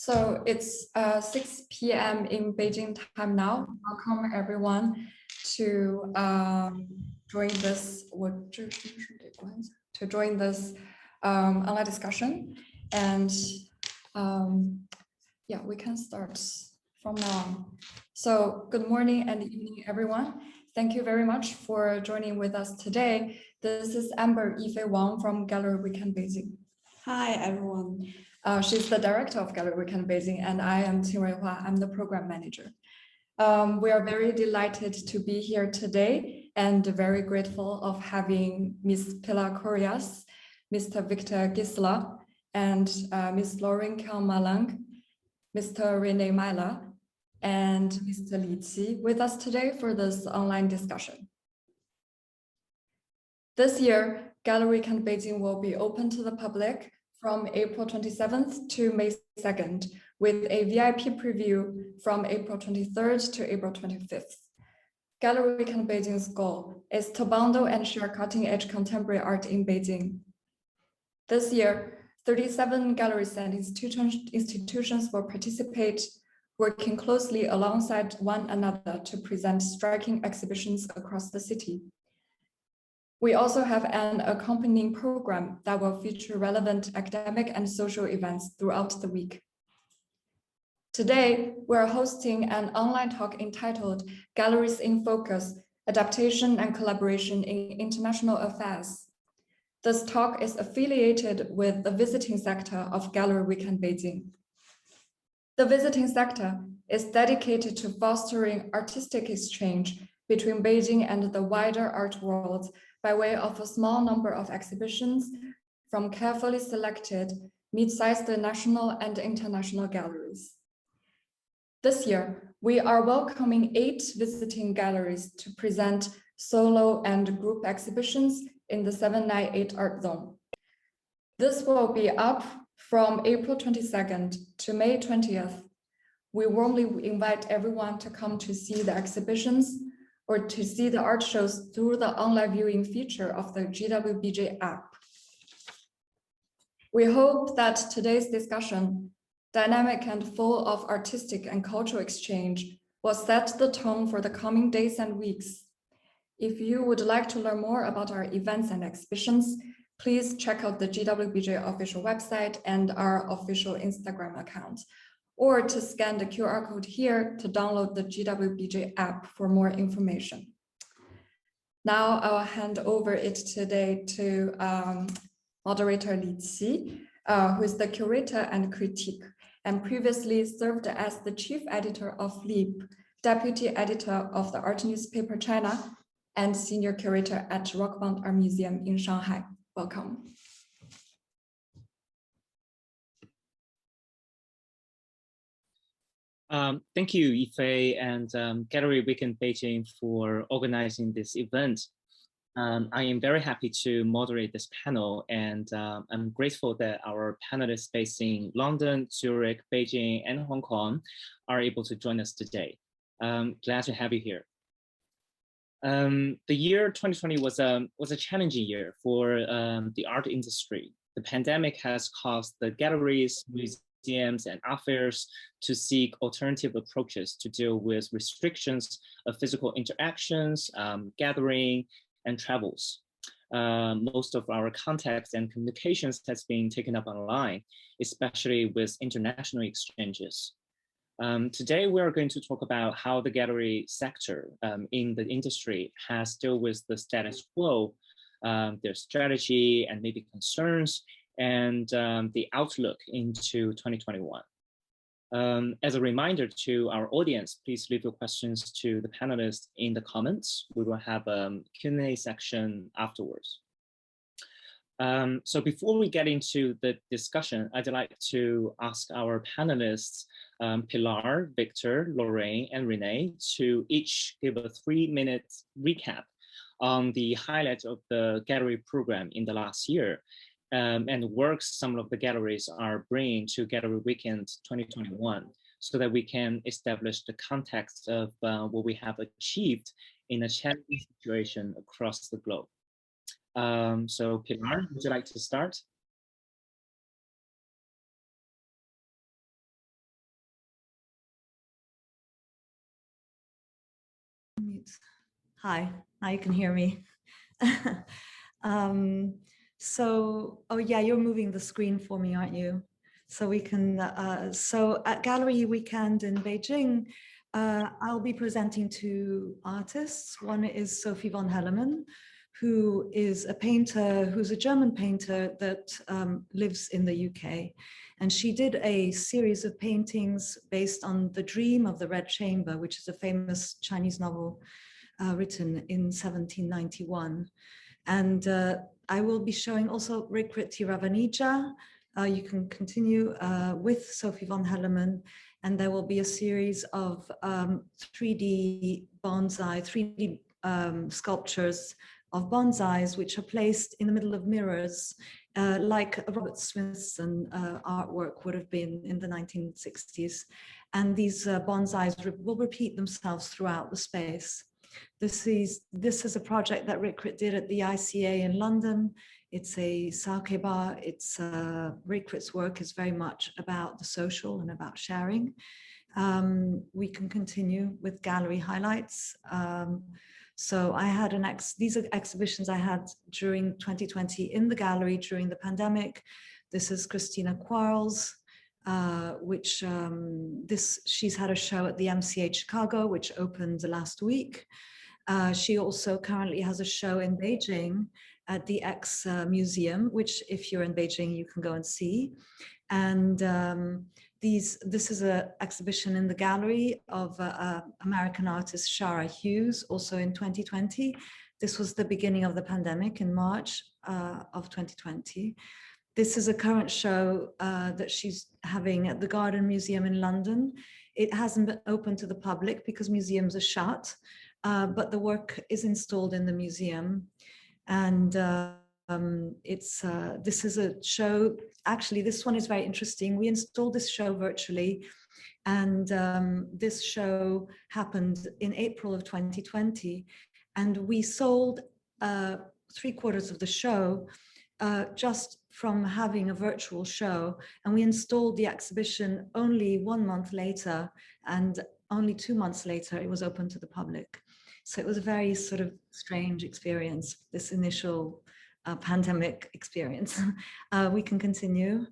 So it's 6 p.m. in Beijing time now. Welcome everyone to join this online discussion, and yeah, we can start from now on. So good morning and evening, everyone. Thank you very much for joining with us today. This is Amber Yifei Wang from Gallery Weekend Beijing. Hi, everyone. She's the director of Gallery Weekend Beijing, and I am Qinrui Hua. I'm the program manager. We are very delighted to be here today and very grateful of having Ms. Pilar Corias, Mr. Victor Gisela, and Ms. Lauren Kelmalang, Mr. Rene Myla, and Mr. Li Qi with us today for this online discussion. This year, Gallery Weekend Beijing will be open to the public from April 27th to May 2nd, with a VIP preview from April 23rd to April 25th. Gallery Weekend Beijing's goal is to bundle and share cutting-edge contemporary art in Beijing. This year, 37 galleries and institutions will participate, working closely alongside one another to present striking exhibitions across the city. We also have an accompanying program that will feature relevant academic and social events throughout the week. Today, we're hosting an online talk entitled Galleries in Focus, Adaptation and Collaboration in International Affairs. This talk is affiliated with the visiting sector of Gallery Weekend Beijing. The visiting sector is dedicated to fostering artistic exchange between Beijing and the wider art world by way of a small number of exhibitions from carefully selected mid-sized national and international galleries. This year, we are welcoming 8 visiting galleries to present solo and group exhibitions in the 798 Art Zone. This will be up from April 22nd to May 20th. We warmly invite everyone to come to see the exhibitions or to see the art shows through the online viewing feature of the GWBJ app. We hope that today's discussion, dynamic and full of artistic and cultural exchange, will set the tone for the coming days and weeks. If you would like to learn more about our events and exhibitions, please check out the GWBJ official website and our official Instagram account, or to scan the QR code here to download the GWBJ app for more information. Now I'll hand over it today to moderator Li Qi, who is the curator and critique, and previously served as the chief editor of Leap, deputy editor of the art newspaper China, and senior curator at Rockbound Art Museum in Shanghai. Welcome. Thank you, Yifei and Gallery Weekend Beijing for organizing this event. I am very happy to moderate this panel, and I'm grateful that our panelists based in London, Zurich, Beijing, and Hong Kong are able to join us today. Glad to have you here. The year 2020 was a challenging year for the art industry. The pandemic has caused the galleries, museums, and art fairs to seek alternative approaches to deal with restrictions of physical interactions, gathering, and travels. Most of our contacts and communications has been taken up online, especially with international exchanges. Today, we are going to talk about how the gallery sector in the industry has dealt with the status quo, their strategy and maybe concerns, and the outlook into 2021. As a reminder to our audience, please leave your questions to the panelists in the comments. We will have a Q&A section afterwards. So before we get into the discussion, I'd like to ask our panelists, Pilar, Victor, Lorraine, and Renee, to each give a 3-minute recap on the highlights of the gallery program in the last year, and works some of the galleries are bringing to Gallery Weekend 2021, so that we can establish the context of what we have achieved in a challenging situation across the globe. So Pilar, would you like to start? Right. Hi, now you can hear me. Oh yeah, you're moving the screen for me, aren't you? So we can, so at Gallery Weekend in Beijing, I'll be presenting two artists. One is Sophie von Hellemann, who is a painter, who's a German painter that lives in the UK. And she did a series of paintings based on The Dream of the Red Chamber, which is a famous Chinese novel written in 1791. And I will be showing also Rikrit Tiravanija. You can continue with Sophie von Hellemann, and there will be a series of 3D bonsai, 3D sculptures of bonsais, which are placed in the middle of mirrors, like Robert Smithson artwork would have been in the 1960s. And these bonsais will repeat themselves throughout the space. This is a project that Rikrit did at the ICA in London. It's a sake bar. Rikrit's work is very much about the social and about sharing. We can continue with gallery highlights. So I had these are exhibitions I had during 2020 in the gallery during the pandemic. This is Christina Quarles, she's had a show at the MCA Chicago, which opened last week. She also currently has a show in Beijing at the X Museum, which if you're in Beijing, you can go and see. And this is an exhibition in the gallery of American artist Shara Hughes, also in 2020. This was the beginning of the pandemic in March of 2020. This is a current show that she's having at the Garden Museum in London. It hasn't been open to the public because museums are shut, but the work is installed in the museum. And this is a show, actually this one is very interesting. We installed this show virtually, and this show happened in April of 2020, and we sold 3/4 of the show just from having a virtual show, and we installed the exhibition only 1 month later, and only 2 months later it was open to the public. So it was a very sort of strange experience, this initial pandemic experience. We can continue.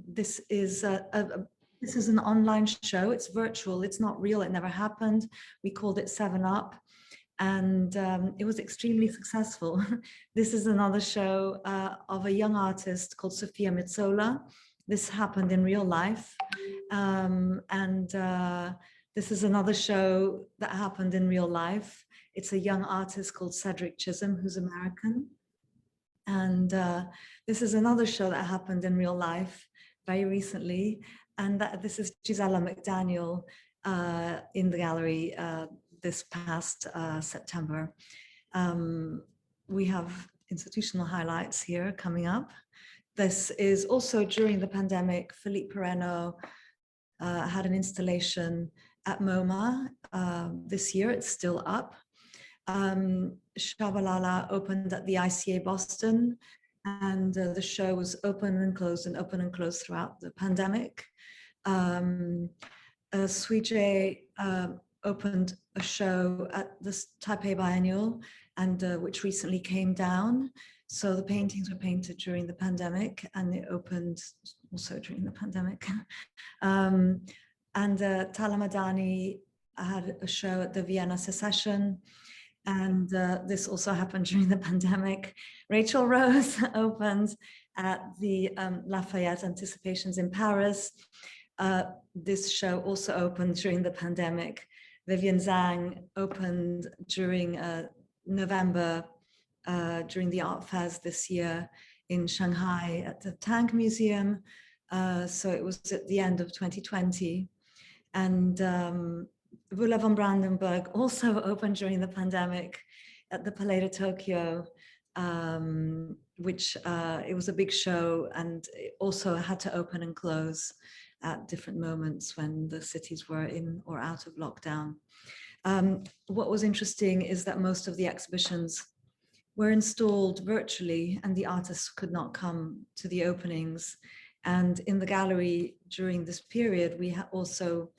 This is an online show. It's virtual. It's not real. It never happened. We called it 7 Up. And it was extremely successful. This is another show of a young artist called Sofia Mitsola. This happened in real life. This is another show that happened in real life. It's a young artist called Cedric Chisholm, who's American. And this is another show that happened in real life very recently. And this is Gisela McDaniel in the gallery this past September. We have institutional highlights here coming up. This is also during the pandemic. Philippe Perreno had an installation at MoMA this year. It's still up. Shabalala opened at the ICA Boston, and the show was open and closed throughout the pandemic. Suije opened a show at the Taipei Biennial, and which recently came down. So the paintings were painted during the pandemic, and they opened also during the pandemic. Tala Madani had a show at the Vienna Secession, and this also happened during the pandemic. Rachel Rose opened at the Lafayette Anticipations in Paris. This show also opened during the pandemic. Vivian Zhang opened during November during the art fairs this year in Shanghai at the Tank Museum. So it was at the end of 2020. And Wula von Brandenburg also opened during the pandemic at the Palais de Tokyo, which it was a big show, and it also had to open and close at different moments when the cities were in or out of lockdown. What was interesting is that most of the exhibitions were installed virtually, and the artists could not come to the openings. And in the gallery during this period, we also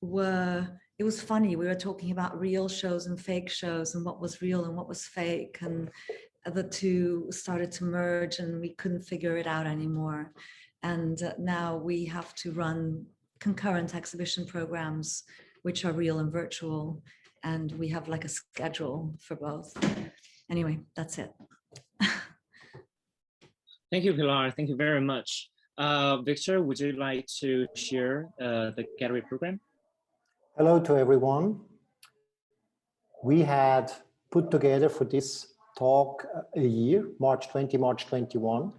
were it was funny. We were talking about real shows and fake shows and what was real and what was fake. And the two started to merge and we couldn't figure it out anymore. And now we have to run concurrent exhibition programs, which are real and virtual. And we have like a schedule for both. Anyway, that's it. Thank you, Pilar. Thank you very much. Victor, would you like to share the gallery program? Hello to everyone. We had put together for this talk a year, March 20, March 21,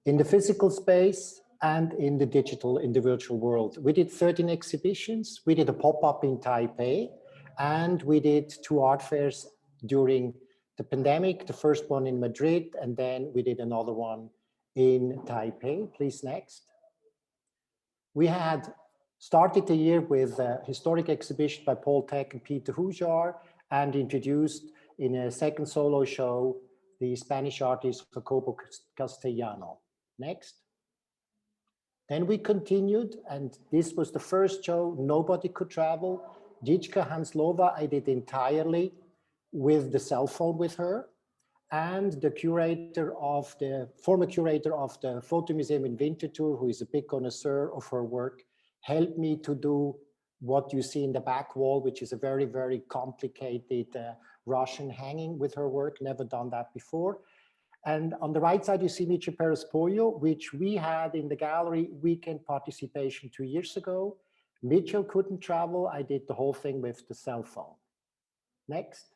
in the physical space and in the digital, in the virtual world. We did 13 exhibitions. We did a pop-up in Taipei, and we did 2 art fairs during the pandemic, the first one in Madrid, and then we did another one in Taipei. Please, next. We had started the year with a historic exhibition by Paul Teck and Peter Hujar, and introduced in a second solo show the Spanish artist Jacobo Castellano. Next. Then we continued, and this was the first show, Nobody Could Travel. Jitka Hanslova, I did entirely with the cell phone with her, and the curator of the former curator of the Photo Museum in Winterthur, who is a big connoisseur of her work, helped me to do what you see in the back wall, which is a very, very complicated Russian hanging with her work. Never done that before. And on the right side, you see Michi Perespoglio, which we had in the gallery weekend participation 2 years ago. Mitchell couldn't travel. I did the whole thing with the cell phone. Next.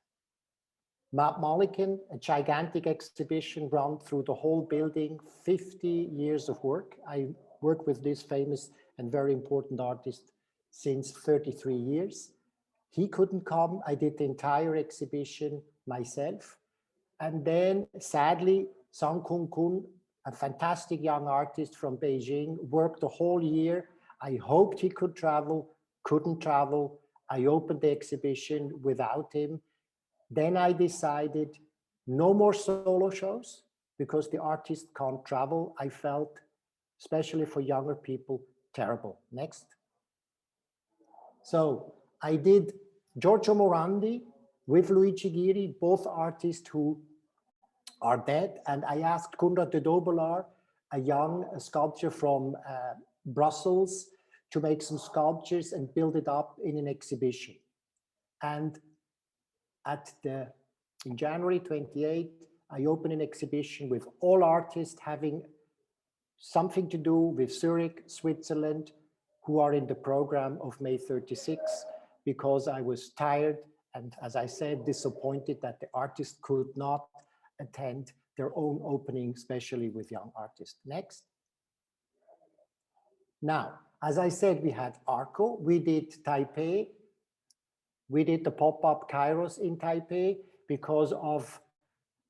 Mulligan, a gigantic exhibition run through the whole building, 50 years of work. I work with this famous and very important artist since 33 years. He couldn't come. I did the entire exhibition myself. And then sadly, Sang Kun Kun, a fantastic young artist from Beijing, worked the whole year. I hoped he could travel, couldn't travel. I opened the exhibition without him. Then I decided no more solo shows because the artist can't travel. I felt, especially for younger people, terrible. Next. So I did Giorgio Morandi with Luigi Ghiri, both artists who are dead. And I asked Konrad de Dobelar, a young sculptor from Brussels, to make some sculptures and build it up in an exhibition. And in January 28, I opened an exhibition with all artists having something to do with Zurich, Switzerland, who are in the program of May 36, because I was tired and, as I said, disappointed that the artists could not attend their own opening, especially with young artists. Next. Now, as I said, we had Arco, we did Taipei, we did the pop-up Kairos in Taipei because of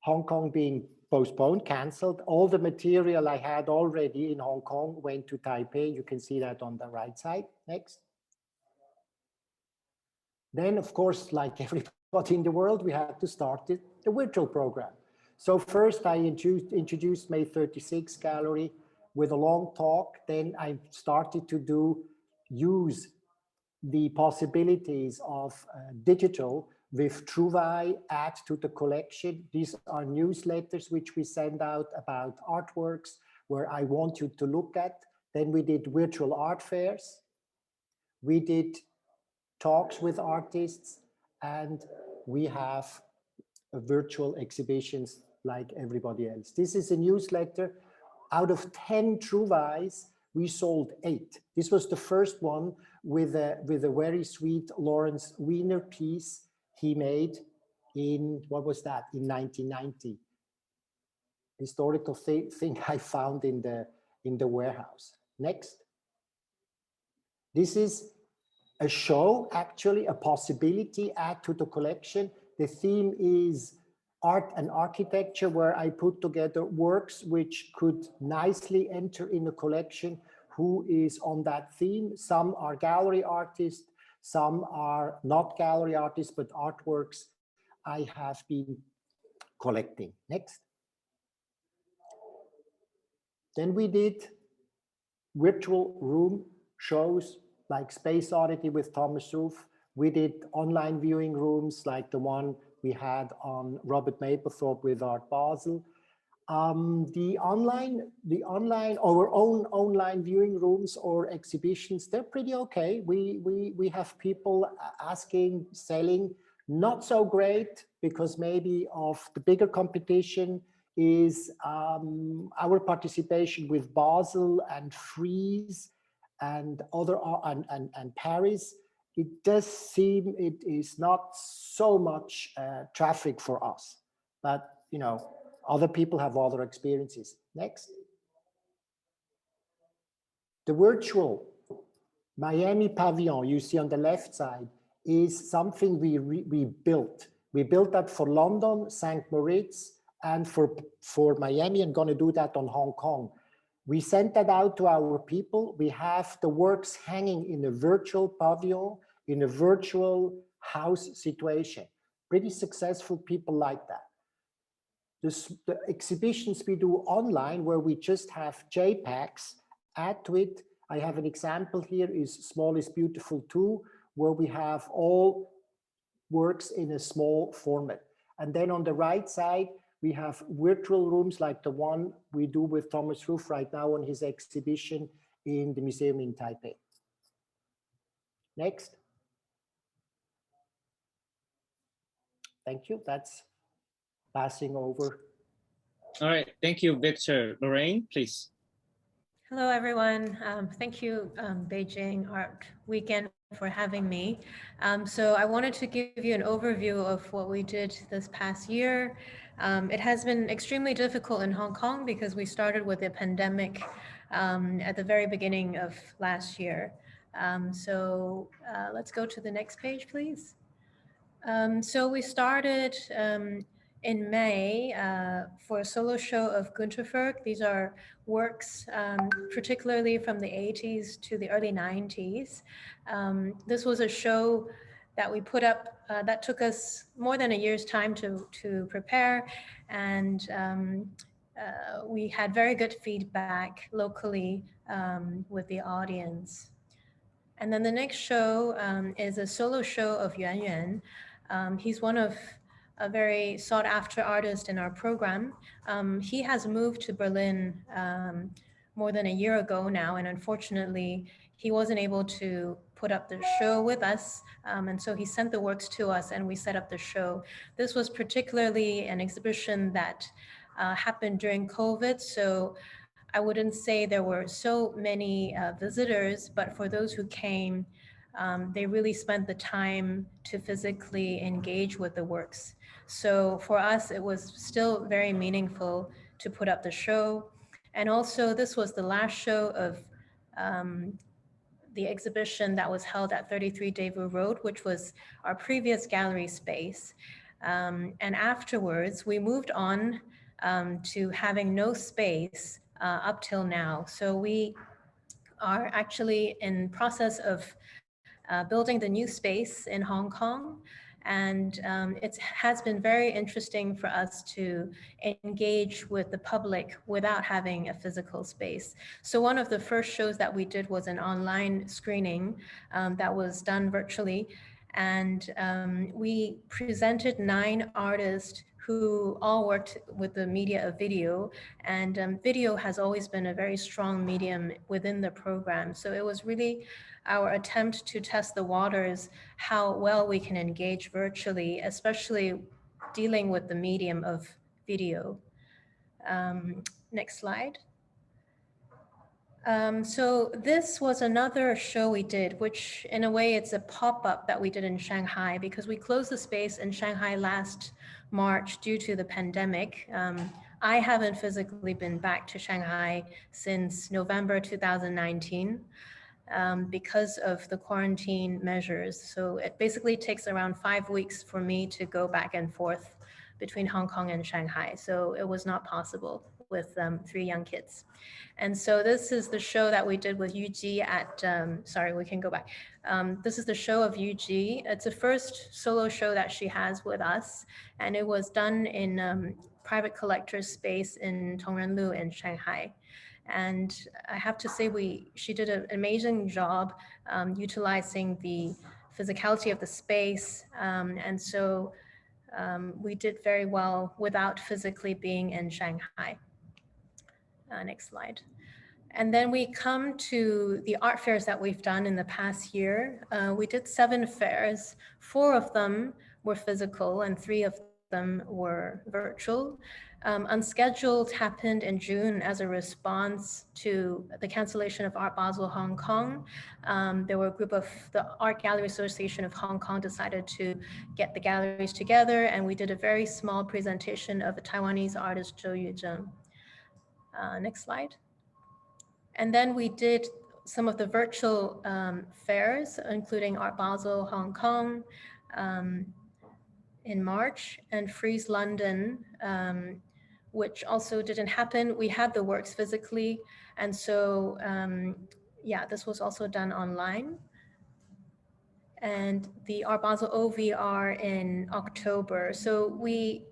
Hong Kong being postponed, canceled. All the material I had already in Hong Kong went to Taipei. You can see that on the right side. Next. Then, of course, like everybody in the world, we had to start the virtual program. So first I introduced May 36 gallery with a long talk. Then I started to use the possibilities of digital with Trouvaille, add to the collection. These are newsletters which we send out about artworks where I want you to look at. Then we did virtual art fairs. We did talks with artists, and we have virtual exhibitions like everybody else. This is a newsletter. Out of 10 Trouvailles, we sold 8. This was the first one with a very sweet Lawrence Wiener piece he made in, what was that, in 1990. Historical thing I found in the warehouse. Next. This is a show, actually, a possibility, add to the collection. The theme is art and architecture, where I put together works which could nicely enter in a collection. Who is on that theme? Some are gallery artists, some are not gallery artists, but artworks I have been collecting. Next. Then we did virtual room shows like Space Oddity with Thomas Roof, We did online viewing rooms like the one we had on Robert Mapplethorpe with Art Basel. Our own online viewing rooms or exhibitions, they're pretty okay. We have people asking, selling, not so great because maybe of the bigger competition is our participation with Basel and Fries and other and Paris. It does seem it is not so much traffic for us, but you know, other people have other experiences. Next. The virtual Miami Pavilion you see on the left side is something we built. We built that for London, St. Moritz, and for Miami. I'm going to do that on Hong Kong. We sent that out to our people. We have the works hanging in a virtual pavilion, in a virtual house situation. Pretty successful people like that. The exhibitions we do online where we just have JPEGs, add to it. I have an example here is Small is Beautiful 2, where we have all works in a small format. And then on the right side, we have virtual rooms like the one we do with Thomas Roof right now on his exhibition in the museum in Taipei. Next. Thank you. That's passing over. All right, thank you, Victor. Lorraine, please. Hello, everyone. Thank you, Beijing Art Weekend, for having me. So I wanted to give you an overview of what we did this past year. It has been extremely difficult in Hong Kong because we started with the pandemic at the very beginning of last year. Let's go to the next page, please. So we started in May for a solo show of Günterberg. These are works particularly from the 80s to the early 90s. This was a show that we put up that took us more than a year's time to prepare, and we had very good feedback locally with the audience. And then the next show is a solo show of Yuan Yuan. He's one of a very sought after artist in our program. He has moved to Berlin more than a year ago now, and unfortunately, he wasn't able to put up the show with us. And so he sent the works to us and we set up the show. This was particularly an exhibition that happened during COVID. So I wouldn't say there were so many visitors, but for those who came, they really spent the time to physically engage with the works. So for us, it was still very meaningful to put up the show. And also this was the last show of the exhibition that was held at 33 Daewoo Road, which was our previous gallery space. And afterwards, we moved on to having no space up till now. So we are actually in process of building the new space in Hong Kong. And it has been very interesting for us to engage with the public without having a physical space. So one of the first shows that we did was an online screening that was done virtually. And we presented 9 artists who all worked with the media of video, and video has always been a very strong medium within the program. So it was really our attempt to test the waters, how well we can engage virtually, especially dealing with the medium of video. Next slide. So this was another show we did, which in a way it's a pop-up that we did in Shanghai because we closed the space in Shanghai last March due to the pandemic. I haven't physically been back to Shanghai since November 2019 because of the quarantine measures. So it basically takes around 5 weeks for me to go back and forth between Hong Kong and Shanghai. So it was not possible with 3 young kids. And so this is the show that we did with Yuji at, sorry, we can go back. This is the show of Yuji. It's the first solo show that she has with us. And it was done in private collector's space in Tongrenlu in Shanghai. And I have to say, she did an amazing job utilizing the physicality of the space. And so we did very well without physically being in Shanghai. Next slide. And then we come to the art fairs that we've done in the past year. We did 7 fairs. 4 of them were physical and 3 of them were virtual. Unscheduled happened in June as a response to the cancellation of Art Basel Hong Kong. There were a group of the Art Gallery Association of Hong Kong decided to get the galleries together, and we did a very small presentation of a Taiwanese artist, Zhou Yuzheng. Next slide. And then we did some of the virtual fairs, including Art Basel Hong Kong in March, and Frieze London, which also didn't happen. We had the works physically, and so yeah, this was also done online. And the Art Basel OVR in October. So we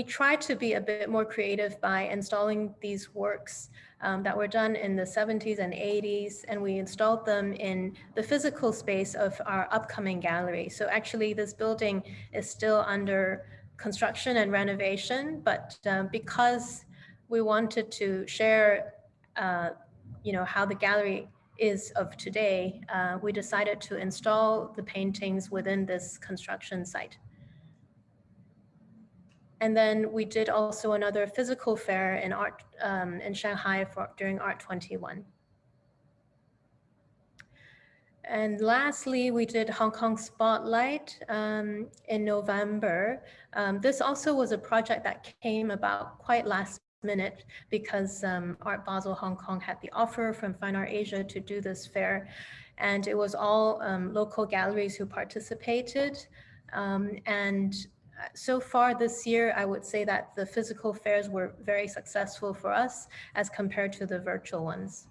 tried to be a bit more creative by installing these works that were done in the 70s and 80s, and we installed them in the physical space of our upcoming gallery. So actually this building is still under construction and renovation, but because we wanted to share you know, how the gallery is of today, we decided to install the paintings within this construction site. And then we did also another physical fair in art in Shanghai during Art 21. And lastly, we did Hong Kong Spotlight in November. This also was a project that came about quite last minute because Art Basel Hong Kong had the offer from Fine Art Asia to do this fair. And it was all local galleries who participated. And so far this year, I would say that the physical fairs were very successful for us as compared to the virtual ones.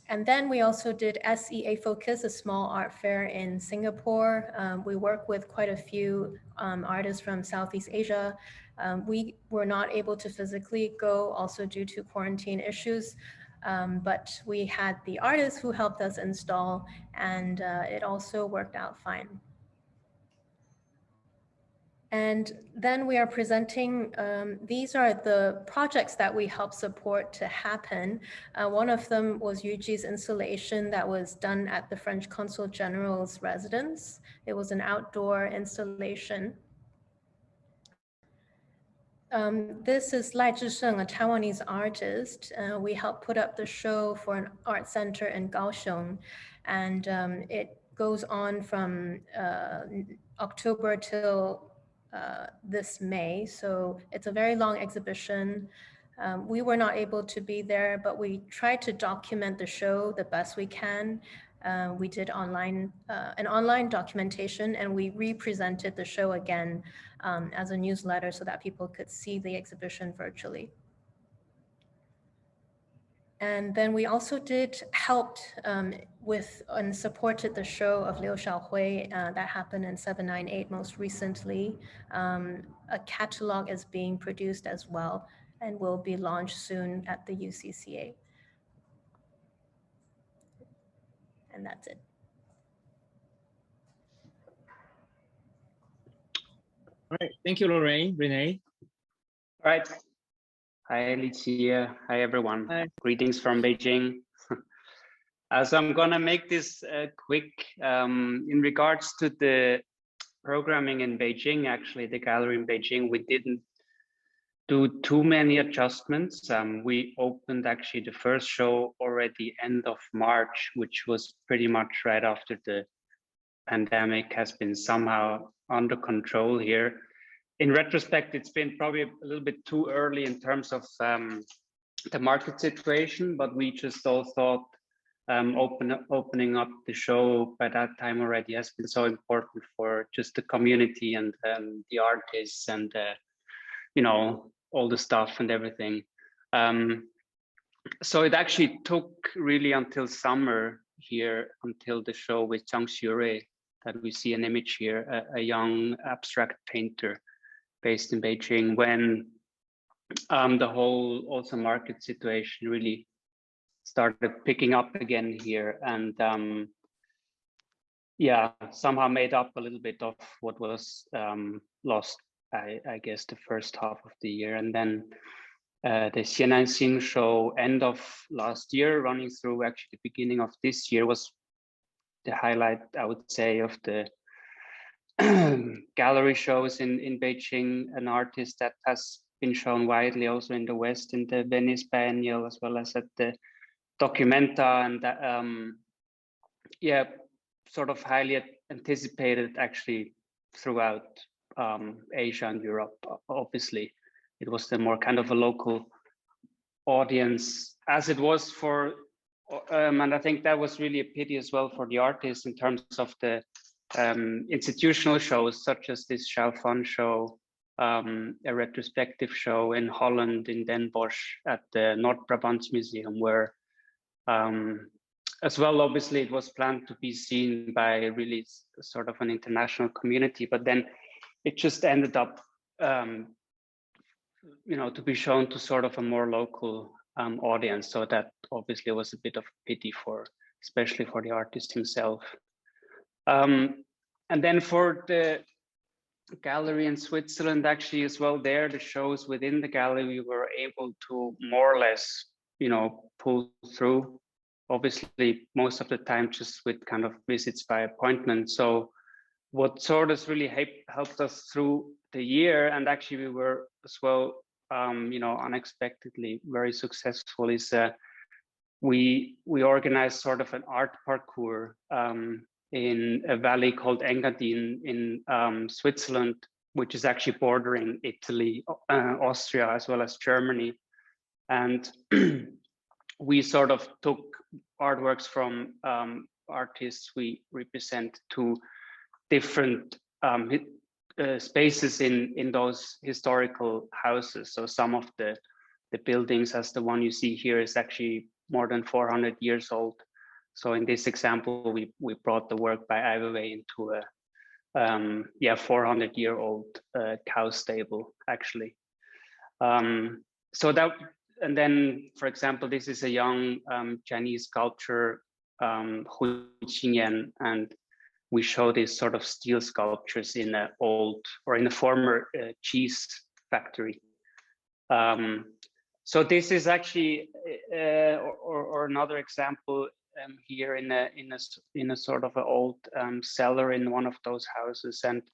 And then we also did SEA Focus, a small art fair in Singapore. We work with quite a few artists from Southeast Asia. We were not able to physically go also due to quarantine issues, but we had the artists who helped us install, and it also worked out fine. And then we are presenting, these are the projects that we help support to happen. One of them was Yuji's installation that was done at the French Consul General's residence. It was an outdoor installation. This is Lai Zhisheng, a Taiwanese artist. We helped put up the show for an art center in Kaohsiung, and it goes on from October till this May, so it's a very long exhibition. We were not able to be there, but we tried to document the show the best we can. We did an online documentation, and we represented the show again as a newsletter so that people could see the exhibition virtually. And then we also helped with and supported the show of Liu Xiaohui that happened in 798 most recently. A catalog is being produced as well and will be launched soon at the UCCA. And that's it. All right, thank you, Lorraine. Renee. All right. Hi, Alicia. Hi, everyone. Hi. Greetings from Beijing. So I'm gonna make this quick. In regards to the programming in Beijing, actually, the gallery in Beijing, we didn't do too many adjustments. We opened actually the first show already end of March, which was pretty much right after the pandemic has been somehow under control here. In retrospect, it's been probably a little bit too early in terms of the market situation, but we just all thought opening up the show by that time already has been so important for just the community and the artists and you know, all the stuff and everything. So it actually took really until summer here, until the show with Zhang Xure, that we see an image here, a young abstract painter based in Beijing, when the whole also market situation really started picking up again here, and yeah, somehow made up a little bit of what was lost, I guess, the first half of the year. And then the Xiananxing show end of last year, running through actually the beginning of this year, was the highlight, I would say, of the gallery shows in Beijing. An artist that has been shown widely also in the West, in the Venice Biennial, as well as at the Documenta, and yeah, sort of highly anticipated actually throughout Asia and Europe. Obviously, it was the more kind of a local audience, as it was for, and I think that was really a pity as well for the artists in terms of the institutional shows, such as this Xiaofan show, a retrospective show in Holland, in Den Bosch, at the North Brabant Museum, where as well, obviously, it was planned to be seen by really sort of an international community, but then it just ended up, you know, to be shown to sort of a more local audience. So that obviously was a bit of pity for, especially for the artist himself. And then for the gallery in Switzerland, actually as well, there, the shows within the gallery, we were able to more or less, you know, pull through. Obviously, most of the time just with kind of visits by appointment. So what sort of really helped us through the year, and actually we were as well, you know, unexpectedly very successful, is we organized sort of an art parkour in a valley called Engadin in Switzerland, which is actually bordering Italy, Austria, as well as Germany. And we sort of took artworks from artists we represent to different spaces in those historical houses. So some of the buildings, as the one you see here, is actually more than 400 years old. So in this example, we brought the work by Ai Weiwei into a 400-year-old cow stable, actually. So that. And then, for example, this is a young Chinese sculptor, Hu Qingyan, and we show these sort of steel sculptures in an old, or in a former cheese factory. So this is actually, or another example here in a sort of an old cellar in one of those houses, and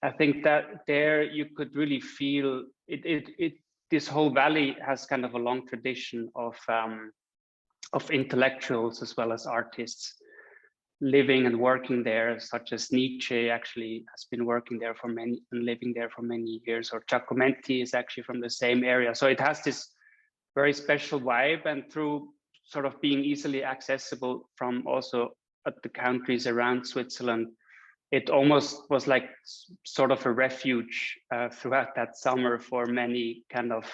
I think that there you could really feel it. This whole valley has kind of a long tradition of intellectuals as well as artists living and working there, such as Nietzsche actually has been working there for many and living there for many years, or Giacometti is actually from the same area. So it has this very special vibe, and through sort of being easily accessible from also at the countries around Switzerland, it almost was like sort of a refuge throughout that summer for many kind of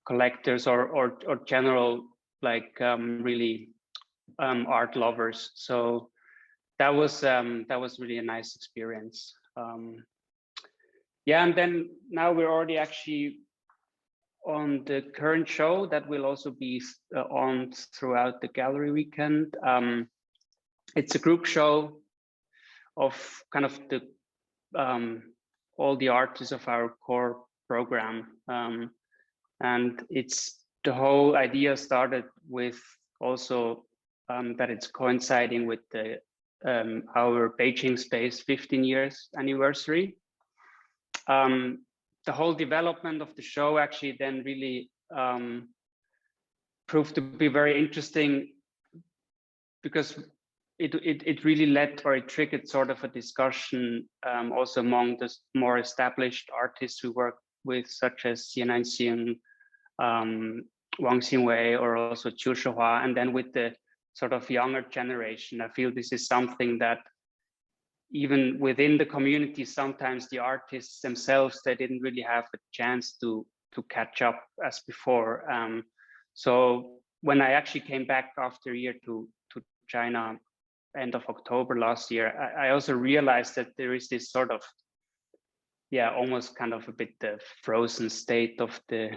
collectors or general, like really art lovers. So that was really a nice experience. Yeah, and then now we're already actually on the current show that will also be on throughout the gallery weekend. It's a group show of kind of the all the artists of our core program, and it's the whole idea started with also that it's coinciding with the our Beijing space 15 years anniversary. The whole development of the show actually then really proved to be very interesting, because it really led, or it triggered sort of a discussion also among the more established artists we work with, such as Xiananxing, Wang Xingwei, or also Qiu Shihua, and then with the sort of younger generation. I feel this is something that even within the community, sometimes the artists themselves, they didn't really have a chance to catch up as before. So when I actually came back after a year to China, end of October last year, I also realized that there is this sort of, yeah, almost kind of a bit the frozen state of the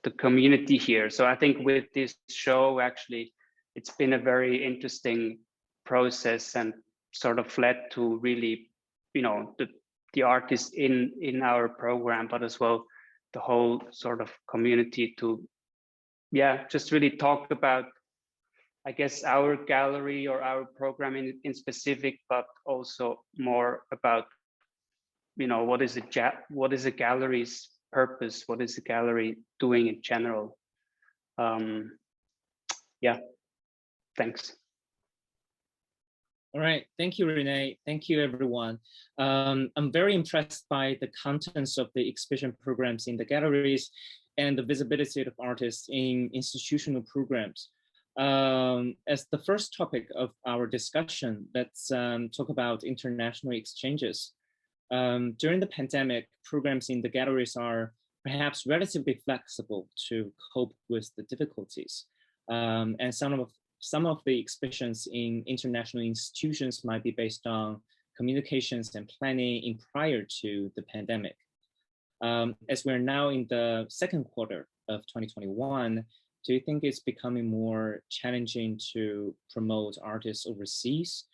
the community here. So I think with this show, actually, it's been a very interesting process and sort of led to really, you know, the artists in our program, but as well the whole sort of community to, yeah, just really talk about, I guess, our gallery or our program in specific, but also more about, you know, what is a gallery's purpose? What is a gallery doing in general? Yeah, thanks. All right, thank you, Renee. Thank you, everyone. I'm very impressed by the contents of the exhibition programs in the galleries and the visibility of artists in institutional programs. As the first topic of our discussion, let's talk about international exchanges. During the pandemic, programs in the galleries are perhaps relatively flexible to cope with the difficulties. And some of the exhibitions in international institutions might be based on communications and planning in prior to the pandemic. As we're now in the second quarter of 2021, do you think it's becoming more challenging to promote artists overseas?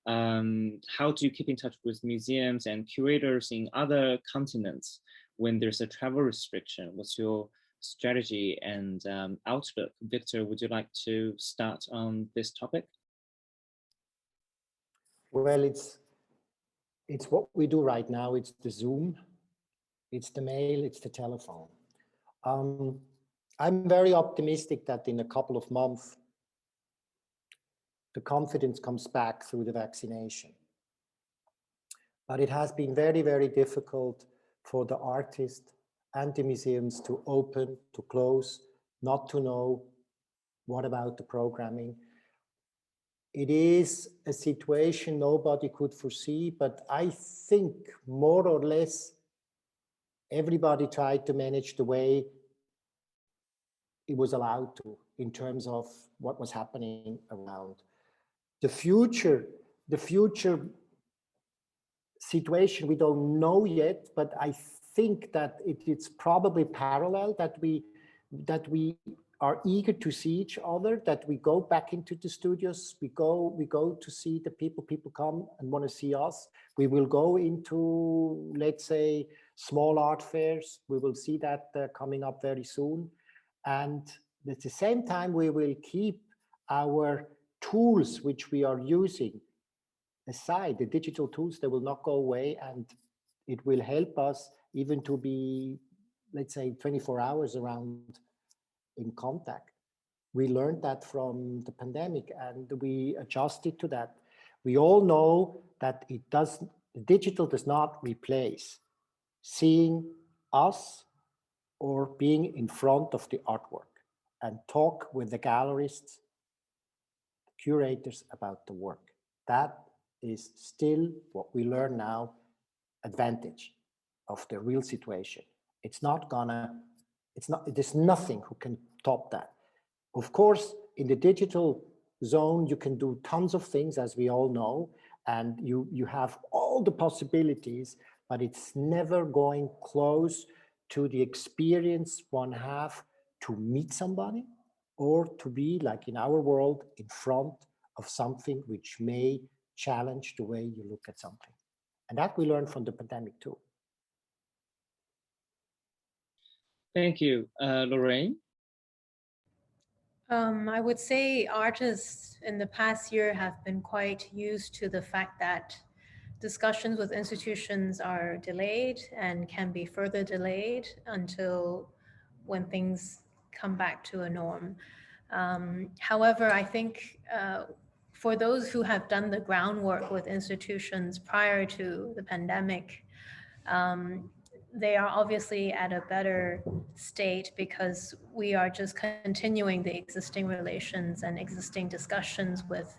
How do you keep in touch with museums and curators in other continents when there's a travel restriction? What's your strategy and outlook? Victor, would you like to start on this topic? Well, it's what we do right now. It's the Zoom, it's the mail, it's the telephone. I'm very optimistic that in a couple of months, the confidence comes back through the vaccination. But it has been very, very difficult for the artists and the museums to open, to close, not to know what about the programming. It is a situation nobody could foresee, but I think more or less everybody tried to manage the way it was allowed to in terms of what was happening around. The future situation we don't know yet, but I think that it's probably parallel, that we are eager to see each other, that we go back into the studios, we go to see the people come and want to see us. We will go into, let's say, small art fairs. We will see that coming up very soon. And at the same time, we will keep our tools which we are using aside. The digital tools, they will not go away, and it will help us even to be, let's say, 24 hours around in contact. We learned that from the pandemic and we adjusted to that. We all know that digital does not replace seeing us or being in front of the artwork and talk with the gallerists, curators about the work. That is still what we learn now, advantage of the real situation. There's nothing who can top that. Of course, in the digital zone, you can do tons of things, as we all know, and you have all the possibilities, but it's never going close to the experience one have to meet somebody or to be, like in our world, in front of something which may challenge the way you look at something. And that we learned from the pandemic too. Thank you. Lorraine? I would say artists in the past year have been quite used to the fact that discussions with institutions are delayed and can be further delayed until when things come back to a norm. However, I think for those who have done the groundwork with institutions prior to the pandemic, they are obviously at a better state because we are just continuing the existing relations and existing discussions with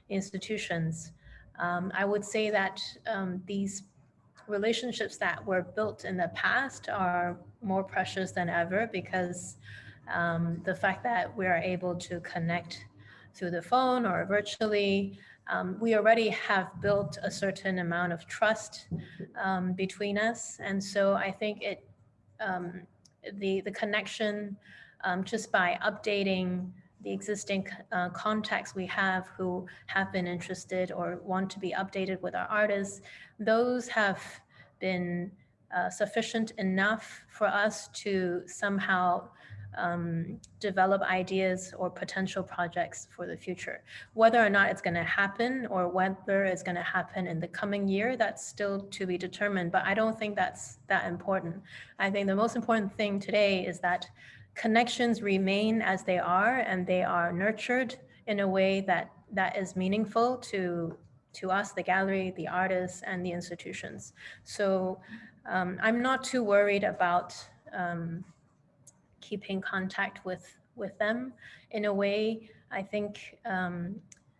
institutions. I would say that these relationships that were built in the past are more precious than ever because the fact that we are able to connect through the phone or virtually, we already have built a certain amount of trust between us. And so I think the connection just by updating the existing contacts we have who have been interested or want to be updated with our artists. Those have been sufficient enough for us to somehow develop ideas or potential projects for the future. Whether or not it's going to happen or whether it's going to happen in the coming year, that's still to be determined, but I don't think that's that important. I think the most important thing today is that connections remain as they are, and they are nurtured in a way that is meaningful to us, the gallery, the artists, and the institutions. So I'm not too worried about keeping contact with them. In a way, I think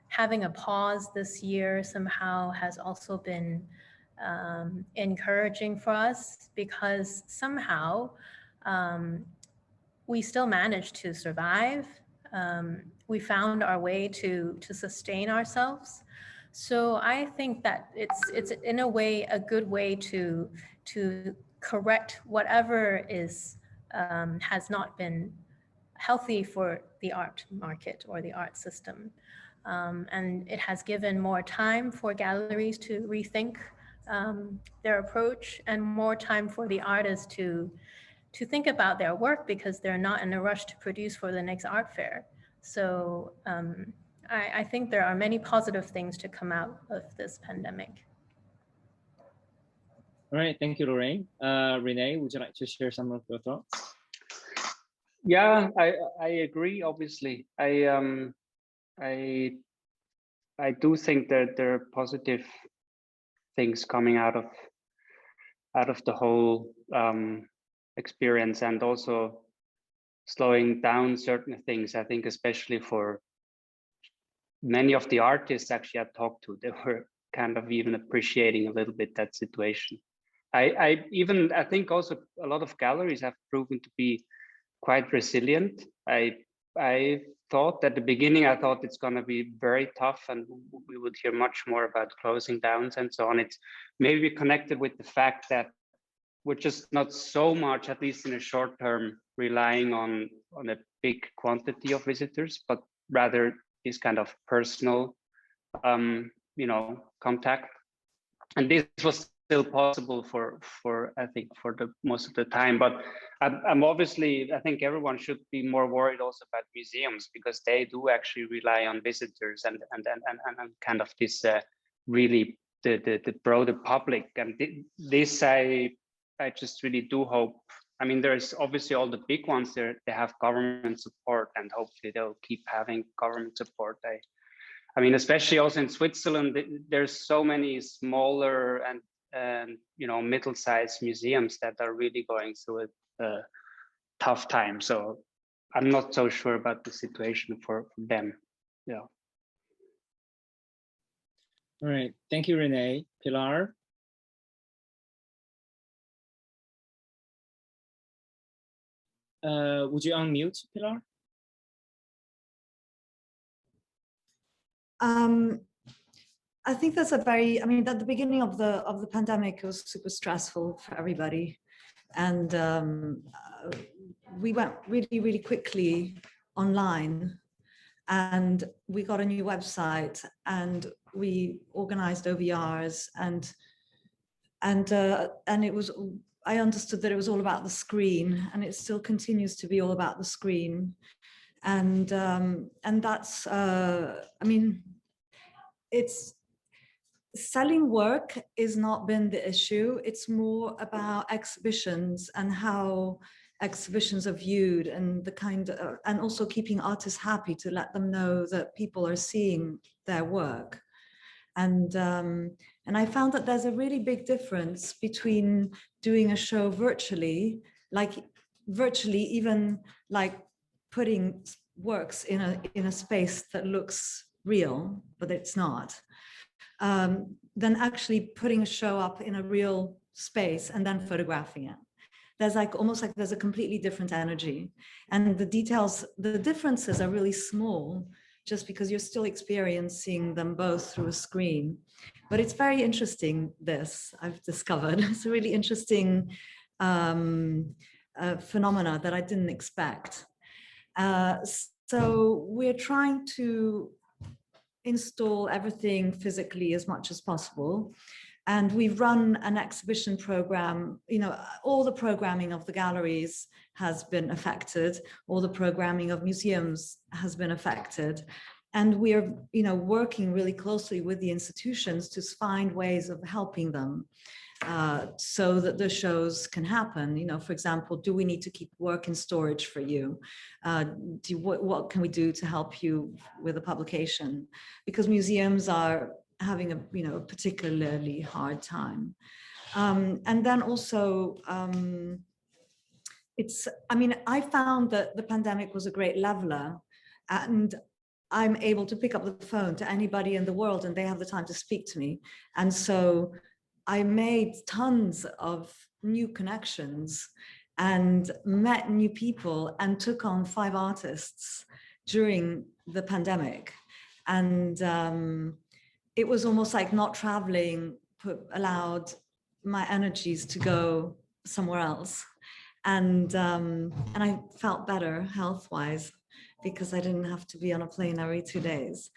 having a pause this year somehow has also been encouraging for us, because somehow we still managed to survive. We found our way to sustain ourselves. So I think that it's in a way a good way to correct whatever is has not been healthy for the art market or the art system. And it has given more time for galleries to rethink their approach, and more time for the artists to think about their work, because they're not in a rush to produce for the next art fair. So I think there are many positive things to come out of this pandemic. All right, thank you, Lorraine. Renee, would you like to share some of your thoughts? Yeah, I agree. Obviously, I do think that there are positive things coming out of the whole experience, and also slowing down certain things. I think especially for many of the artists actually I talked to, they were kind of even appreciating a little bit that situation. I think also a lot of galleries have proven to be quite resilient. I thought at the beginning, I thought it's going to be very tough, and we would hear much more about closing downs and so on. It's maybe connected with the fact that we're just not so much, at least in a short term, relying on a big quantity of visitors, but rather this kind of personal, contact. And this was still possible for I think for the most of the time. But I'm obviously, I think everyone should be more worried also about museums, because they do actually rely on visitors and kind of this really the broader public. And this I just really do hope. I mean, there's obviously all the big ones there, they have government support, and hopefully they'll keep having government support. I mean, especially also in Switzerland, there's so many smaller and middle-sized museums that are really going through a tough time. So I'm not so sure about the situation for them. Yeah. All right, thank you, Renee. Pilar? Would you unmute, Pilar? I think that's at the beginning of the pandemic, it was super stressful for everybody. And we went really, really quickly online, and we got a new website, and we organized OVRs, and it was, I understood that it was all about the screen, and it still continues to be all about the screen. And that's, I mean, it's selling work is not been the issue. It's more about exhibitions and how exhibitions are viewed, and the kind of, and also keeping artists happy to let them know that people are seeing their work. And I found that there's a really big difference between doing a show virtually, even like putting works in a space that looks real, but it's not, than actually putting a show up in a real space and then photographing it. There's almost like there's a completely different energy, and the differences are really small, just because you're still experiencing them both through a screen. But it's very interesting, I've discovered. It's a really interesting phenomena that I didn't expect. So we're trying to install everything physically as much as possible. And we've run an exhibition program. You know, all the programming of the galleries has been affected. All the programming of museums has been affected. And we're, you know, working really closely with the institutions to find ways of helping them so that the shows can happen. You know, for example, do we need to keep work in storage for you? What can we do to help you with a publication? Because museums are having a, you know, a particularly hard time. And then also, I mean, I found that the pandemic was a great leveler, and I'm able to pick up the phone to anybody in the world and they have the time to speak to me. And so I made tons of new connections and met new people and took on 5 artists during the pandemic. And it was almost like not traveling allowed my energies to go somewhere else. And I felt better health-wise because I didn't have to be on a plane every 2 days.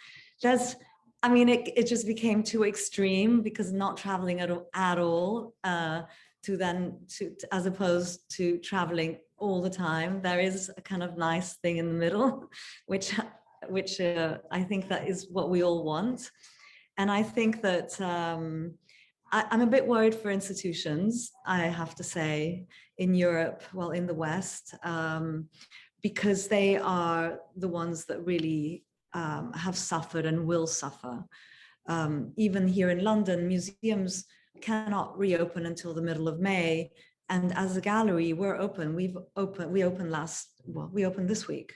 I mean, it just became too extreme because not traveling at all as opposed to traveling all the time. There is a kind of nice thing in the middle, which I think that is what we all want. And I think that I'm a bit worried for institutions, I have to say, in Europe, well, in the West, because they are the ones that really have suffered and will suffer. Even here in London, museums cannot reopen until the middle of May. And as a gallery, we're open. We opened this week.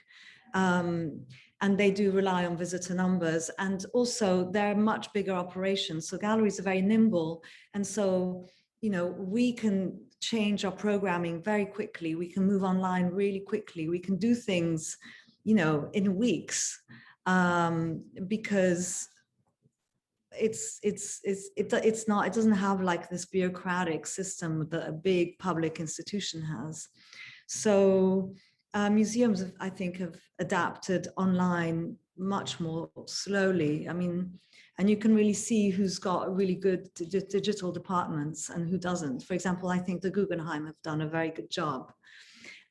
And they do rely on visitor numbers. And also they're much bigger operations. So galleries are very nimble. And so, you know, we can change our programming very quickly. We can move online really quickly. We can do things, you know, in weeks, because it doesn't have like this bureaucratic system that a big public institution has. So museums, I think, have adapted online much more slowly. I mean, and you can really see who's got really good digital departments and who doesn't. For example, I think the Guggenheim have done a very good job.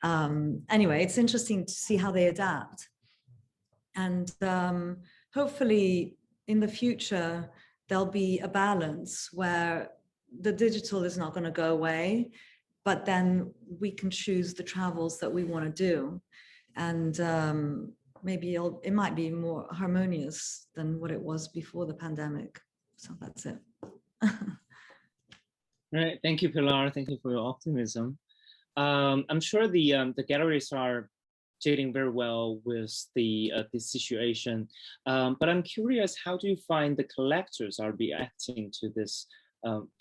Anyway, it's interesting to see how they adapt. And hopefully in the future, there'll be a balance where the digital is not going to go away, but then we can choose the travels that we want to do. And maybe it might be more harmonious than what it was before the pandemic. So that's it. All right, thank you, Pilar. Thank you for your optimism. I'm sure the galleries are dealing very well with the this situation, but I'm curious, how do you find the collectors are reacting to this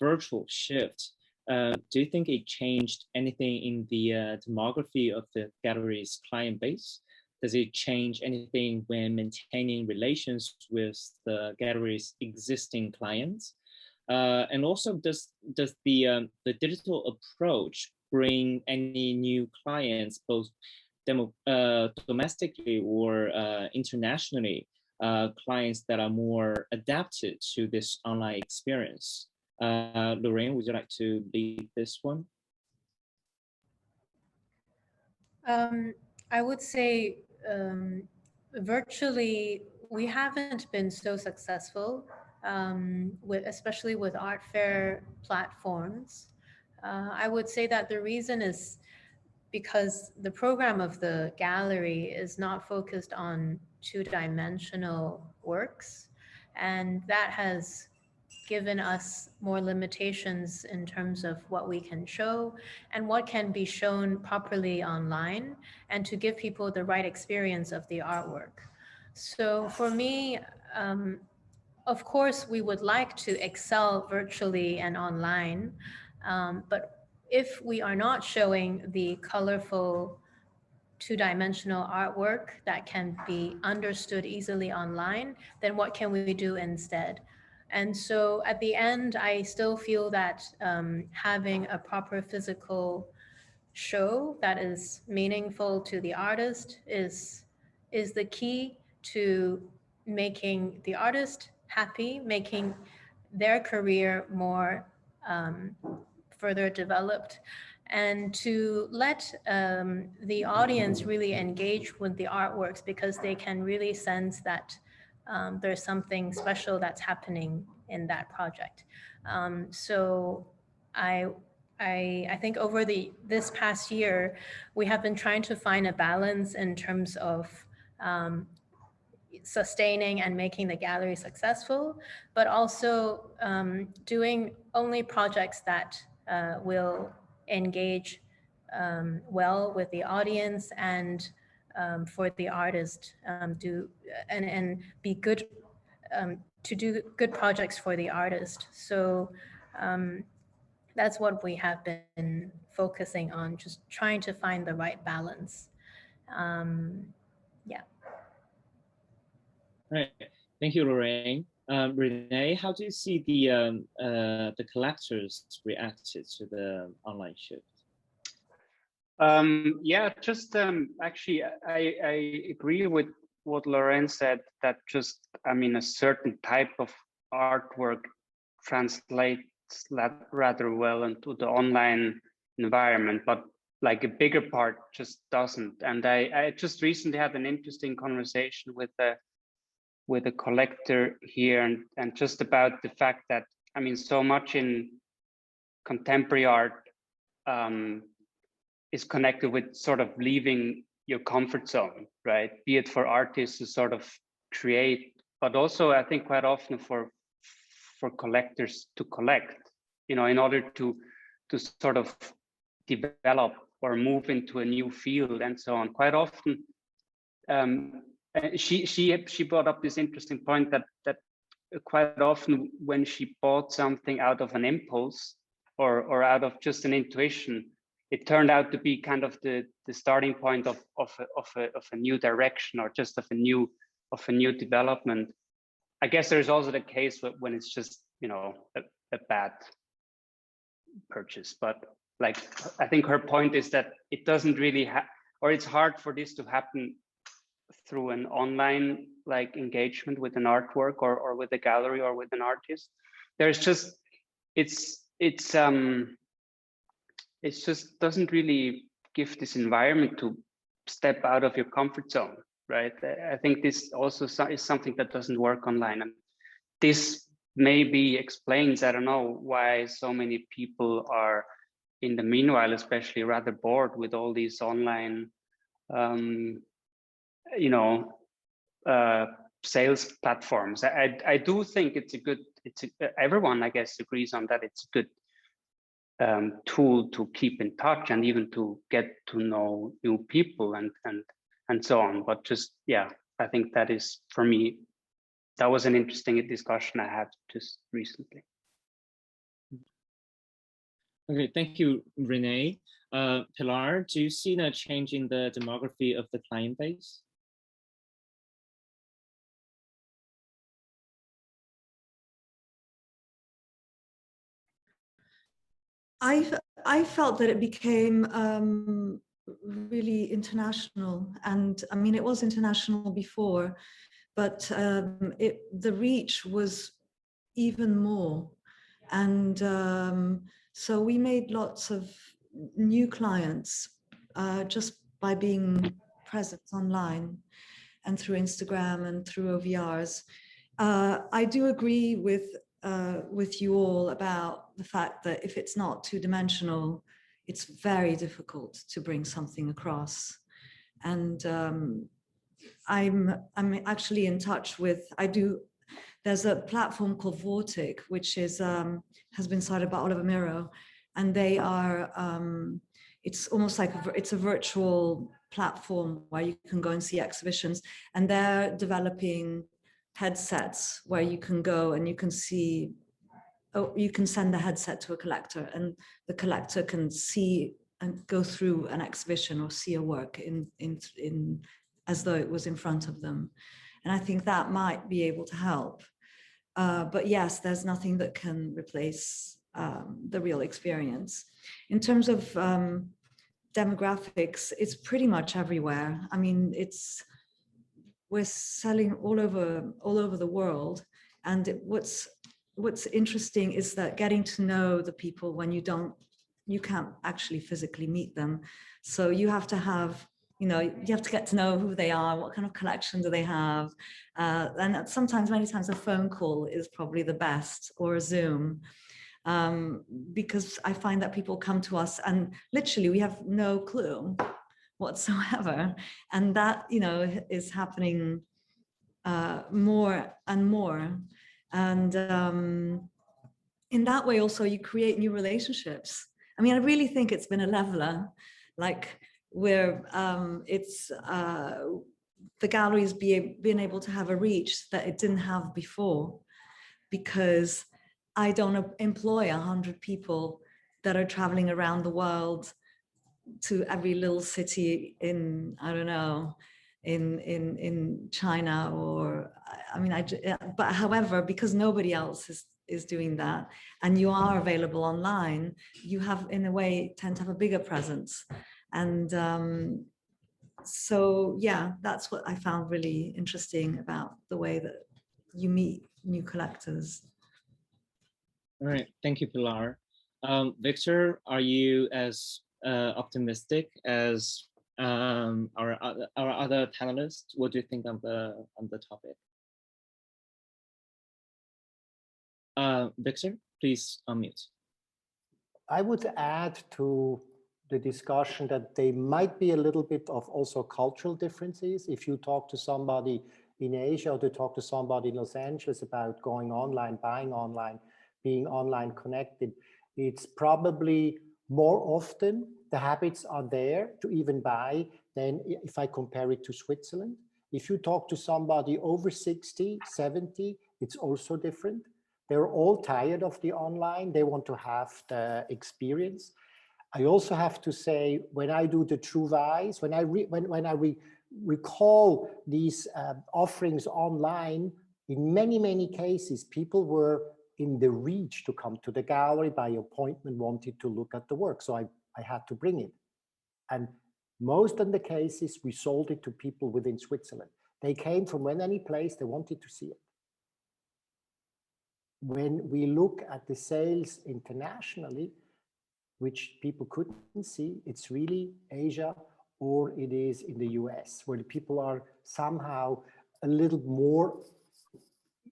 virtual shift? Do you think it changed anything in the demography of the gallery's client base? Does it change anything when maintaining relations with the gallery's existing clients? And also, does the digital approach bring any new clients, both domestically or internationally, clients that are more adapted to this online experience? Lorraine, would you like to lead this one? I would say virtually, we haven't been so successful, especially with art fair platforms. I would say that the reason is because the program of the gallery is not focused on two-dimensional works, and that has given us more limitations in terms of what we can show and what can be shown properly online, and to give people the right experience of the artwork. So for me, of course, we would like to excel virtually and online, but if we are not showing the colorful two-dimensional artwork that can be understood easily online, then what can we do instead? And so at the end, I still feel that having a proper physical show that is meaningful to the artist is the key to making the artist happy, making their career more further developed, and to let the audience really engage with the artworks, because they can really sense that there's something special that's happening in that project. So I think over this past year, we have been trying to find a balance in terms of sustaining and making the gallery successful, but also doing only projects that will engage well with the audience, and for the artist and be good, to do good projects for the artist. So that's what we have been focusing on, just trying to find the right balance. Yeah. Right. Thank you, Lorraine. Renee, how do you see the collectors reacted to the online shift? Yeah, just actually, I agree with what Lorraine said, that just, I mean, a certain type of artwork translates rather well into the online environment, but like a bigger part just doesn't. And I just recently had an interesting conversation with a collector here, and just about the fact that, I mean, so much in contemporary art is connected with sort of leaving your comfort zone, right? Be it for artists to sort of create, but also I think quite often for collectors to collect, you know, in order to sort of develop or move into a new field and so on. Quite often, she brought up this interesting point that quite often when she bought something out of an impulse or out of just an intuition, it turned out to be kind of the starting point of a new direction, or just of a new development. I guess there's also the case when it's just, you know, a bad purchase. But like, I think her point is that it doesn't really or it's hard for this to happen through an online like engagement with an artwork or with a gallery or with an artist. There's just, it just doesn't really give this environment to step out of your comfort zone, right? I think this also is something that doesn't work online. And this maybe explains, I don't know, why so many people are, in the meanwhile, especially rather bored with all these online, you know, sales platforms. I do think everyone, I guess, agrees on that. It's a good tool to keep in touch and even to get to know new people and so on. But just, yeah, I think that is, for me, that was an interesting discussion I had just recently. Okay, thank you, Renee. Pilar, do you see a change in the demography of the client base? I felt that it became really international, and I mean, it was international before, but the reach was even more. And so we made lots of new clients just by being present online and through Instagram and through OVRs. I do agree with you all about the fact that if it's not two-dimensional, it's very difficult to bring something across. And I'm actually in touch with, there's a platform called Vortic, which is has been started by Oliver Miro, and they are, it's almost like it's a virtual platform where you can go and see exhibitions, and they're developing headsets where you can go and you can see, you can send the headset to a collector, and the collector can see and go through an exhibition or see a work in as though it was in front of them. And I think that might be able to help. But yes, there's nothing that can replace the real experience. In terms of demographics, it's pretty much everywhere. I mean, we're selling all over the world, and what's interesting is that getting to know the people when you can't actually physically meet them. So you have to have, you have to get to know who they are, what kind of collection do they have, and sometimes, many times, a phone call is probably the best, or a Zoom. Because I find that people come to us and literally we have no clue whatsoever, and that is happening more and more, and in that way also you create new relationships. I mean, I really think it's been a leveler, like where it's the galleries being able to have a reach that it didn't have before, because I don't employ 100 people that are traveling around the world to every little city in, I don't know, in China, or I mean, but however, because nobody else is doing that, and you are available online, you have, in a way, tend to have a bigger presence. And so, yeah, that's what I found really interesting about the way that you meet new collectors. All right, thank you, Pilar. Victor, are you as optimistic as our other panelists? What do you think of the topic? Victor, please unmute. I would add to the discussion that there might be a little bit of also cultural differences. If you talk to somebody in Asia, or to talk to somebody in Los Angeles about going online, buying online, being online connected, it's probably more often the habits are there to even buy than if I compare it to Switzerland. If you talk to somebody over 60, 70, it's also different. They're all tired of the online. They want to have the experience. I also have to say, when I do the true buys, when I recall these offerings online, in many cases, people were in the reach to come to the gallery by appointment, wanted to look at the work. So I had to bring it. And most of the cases, we sold it to people within Switzerland. They came from any place, they wanted to see it. When we look at the sales internationally, which people couldn't see, it's really Asia, or it is in the US, where the people are somehow a little more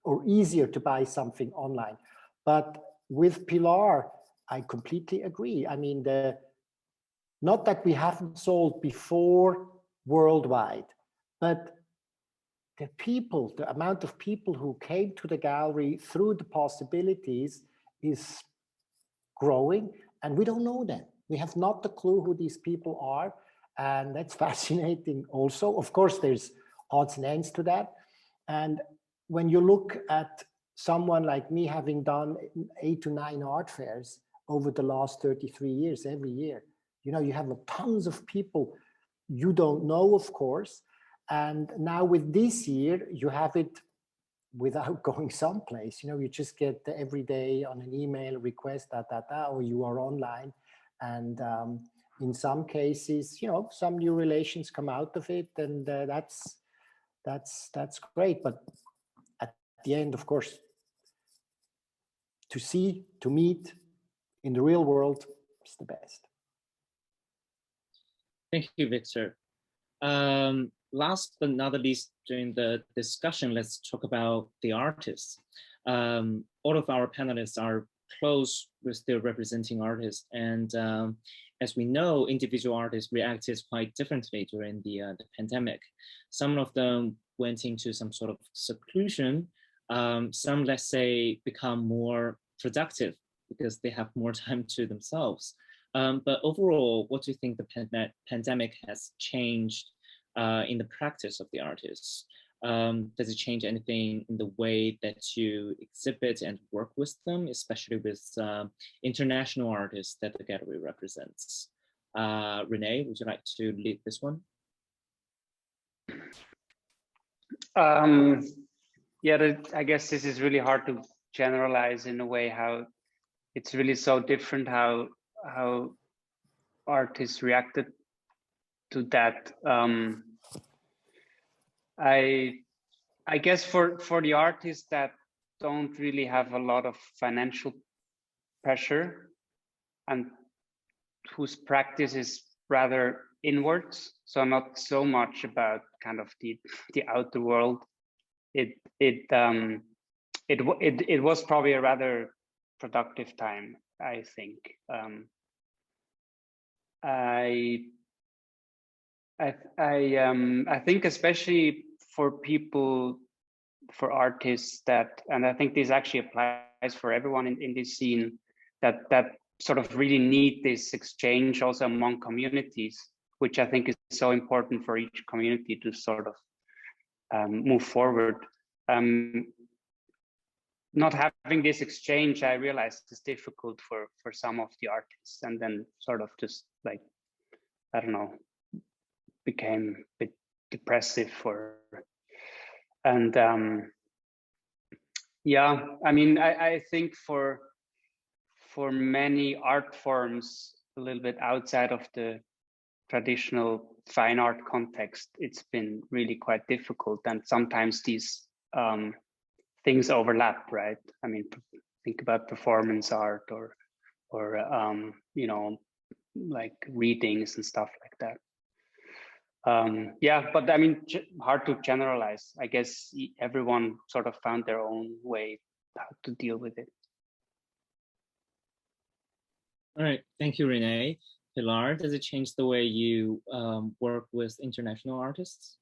or easier to buy something online. But with Pilar, I completely agree. I mean, not that we haven't sold before worldwide, but the amount of people who came to the gallery through the possibilities is growing, and we don't know them. We have not the clue who these people are, and that's fascinating also. Of course, there's odds and ends to that. And when you look at someone like me having done 8 to 9 art fairs over the last 33 years, every year, you have tons of people you don't know, of course. And now with this year, you have it without going someplace. You just get every day on an email request, or you are online. And in some cases, some new relations come out of it, and that's great. But at the end, of course, to meet in the real world is the best. Thank you, Victor. Last but not least, during the discussion, let's talk about the artists. All of our panelists are close with their representing artists, and as we know, individual artists reacted quite differently during the pandemic. Some of them went into some sort of seclusion. Some, let's say, become more productive because they have more time to themselves. But overall, what do you think the pandemic has changed in the practice of the artists? Does it change anything in the way that you exhibit and work with them, especially with international artists that the gallery represents? Renee, would you like to lead this one? Yeah, I guess this is really hard to generalize in a way, how it's really so different how artists reacted to that. I guess for the artists that don't really have a lot of financial pressure and whose practice is rather inwards, so not so much about kind of the outer world, it was probably a rather productive time, I think. I think especially for people, for artists that, and I think this actually applies for everyone in this scene, that sort of really need this exchange also among communities, which I think is so important for each community to sort of move forward. Not having this exchange, I realized, is difficult for some of the artists, and then sort of just like, I don't know, became a bit depressive and yeah, I mean, I think for many art forms a little bit outside of the traditional fine art context, it's been really quite difficult, and sometimes these things overlap, right? I mean, think about performance art or you know, like readings and stuff like that. Yeah, but I mean, hard to generalize. I guess everyone sort of found their own way how to deal with it. All right, thank you, Renee. Pilar, does it change the way you work with international artists?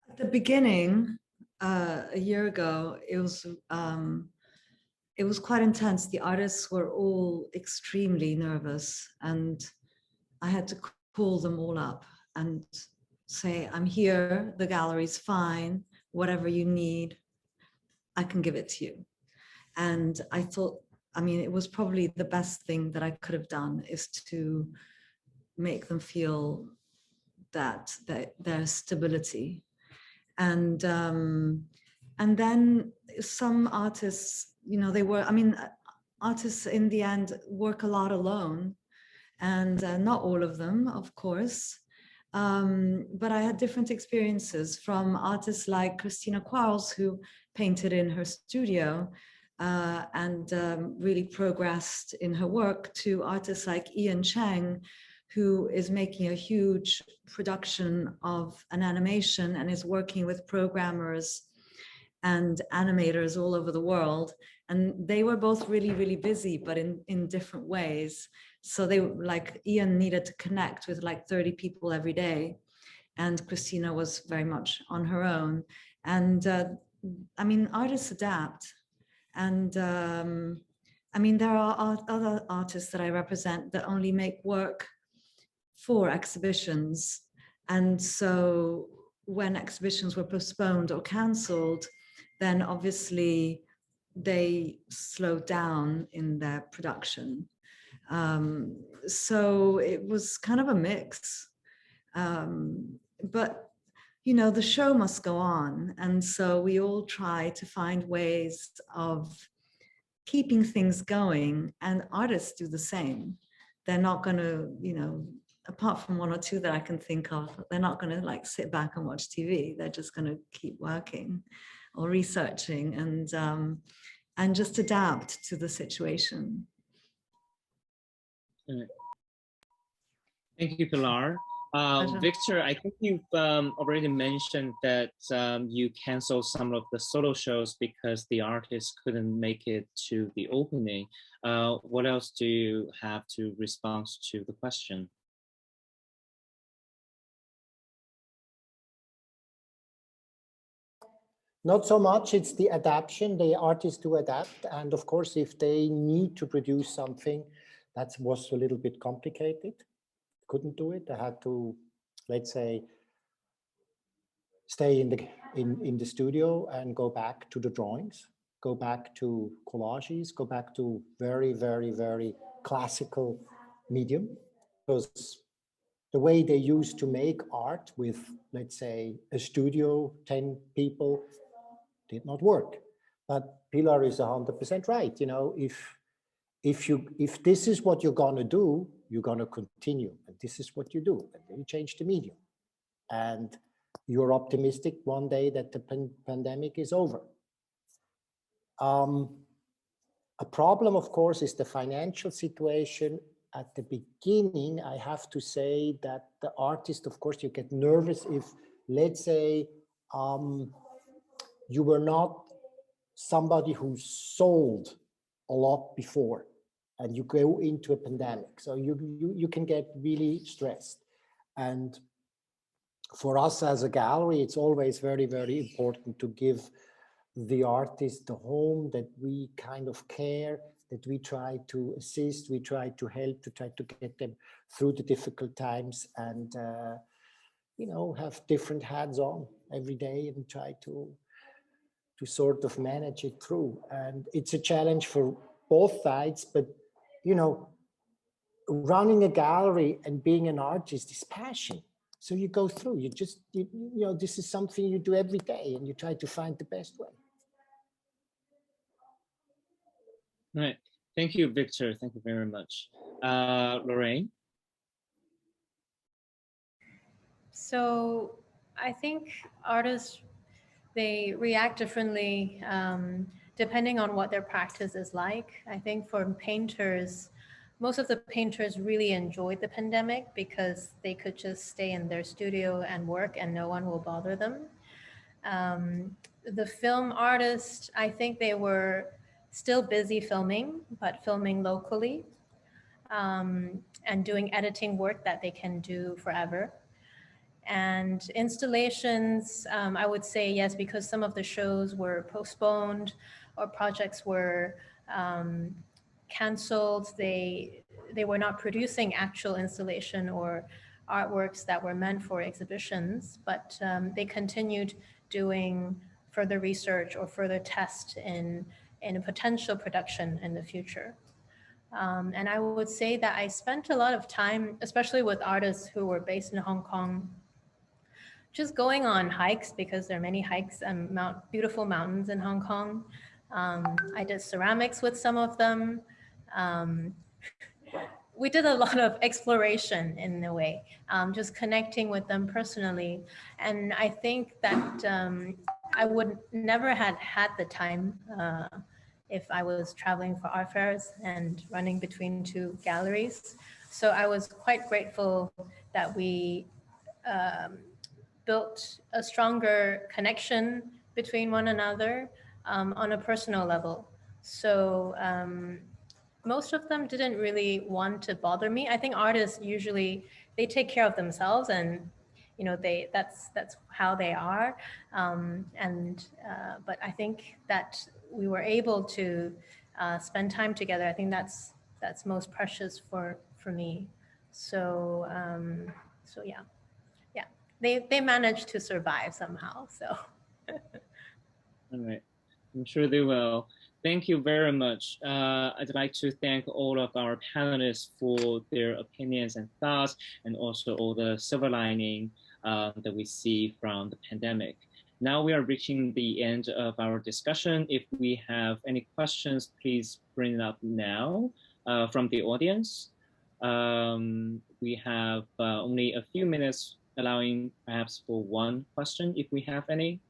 At the beginning, a year ago, it was quite intense. The artists were all extremely nervous, and I had to call them all up and say, I'm here, the gallery's fine, whatever you need, I can give it to you. And I thought, I mean, it was probably the best thing that I could have done, is to make them feel that there's stability. And then some artists, you know, they were, I mean, artists in the end work a lot alone, and not all of them, of course. But I had different experiences from artists like Christina Quarles, who painted in her studio and really progressed in her work, to artists like Ian Cheng, who is making a huge production of an animation and is working with programmers and animators all over the world. And they were both really, really busy, but in different ways. So they, like, Ian needed to connect with like 30 people every day, and Christina was very much on her own. And I mean, artists adapt. And I mean, there are other artists that I represent that only make work for exhibitions. And so when exhibitions were postponed or cancelled, then obviously they slowed down in their production. So it was kind of a mix. But, you know, the show must go on. And so we all try to find ways of keeping things going, and artists do the same. They're not going to, you know, apart from one or two that I can think of, they're not going to like sit back and watch TV. They're just going to keep working or researching and just adapt to the situation. Thank you, Pilar. Victor, I think you've already mentioned that you canceled some of the solo shows because the artists couldn't make it to the opening. What else do you have to respond to the question? Not so much, it's the adaptation, the artists to adapt. And of course, if they need to produce something, that was a little bit complicated. Couldn't do it. I had to, let's say, stay in the studio and go back to the drawings, go back to collages, go back to very, very, very classical medium. Because the way they used to make art with, let's say, a studio, 10 people, did not work. But Pilar is 100% right. You know, if if this is what you're going to do, you're going to continue, and this is what you do, and then you change the medium, and you're optimistic one day that the pandemic is over. A problem, of course, is the financial situation. At the beginning, I have to say that the artist, of course, you get nervous if, let's say, you were not somebody who sold a lot before, and you go into a pandemic. So you can get really stressed. And for us as a gallery, it's always very, very important to give the artist the home, that we kind of care, that we try to assist, we try to help, to try to get them through the difficult times, and you know, have different hats on every day and try to sort of manage it through. And it's a challenge for both sides, but you know, running a gallery and being an artist is passion. So you go through, you know, this is something you do every day, and you try to find the best way. All right. Thank you, Victor. Thank you very much. Lorraine? So I think artists, they react differently depending on what their practice is like. I think for painters, most of the painters really enjoyed the pandemic because they could just stay in their studio and work and no one will bother them. The film artists, I think they were still busy filming, but filming locally and doing editing work that they can do forever. And installations, I would say yes, because some of the shows were postponed or projects were canceled. They were not producing actual installation or artworks that were meant for exhibitions, but they continued doing further research or further test in a potential production in the future. And I would say that I spent a lot of time, especially with artists who were based in Hong Kong, just going on hikes, because there are many hikes and beautiful mountains in Hong Kong. I did ceramics with some of them. We did a lot of exploration in a way, just connecting with them personally. And I think that I would never had the time if I was traveling for art fairs and running between two galleries. So I was quite grateful that we built a stronger connection between one another on a personal level. So most of them didn't really want to bother me. I think artists usually, they take care of themselves, and you know, that's how they are. But I think that we were able to spend time together. I think that's most precious for me. So so yeah. They managed to survive somehow, so. All right, I'm sure they will. Thank you very much. I'd like to thank all of our panelists for their opinions and thoughts, and also all the silver lining that we see from the pandemic. Now we are reaching the end of our discussion. If we have any questions, please bring it up now from the audience. We have only a few minutes, allowing perhaps for one question if we have any.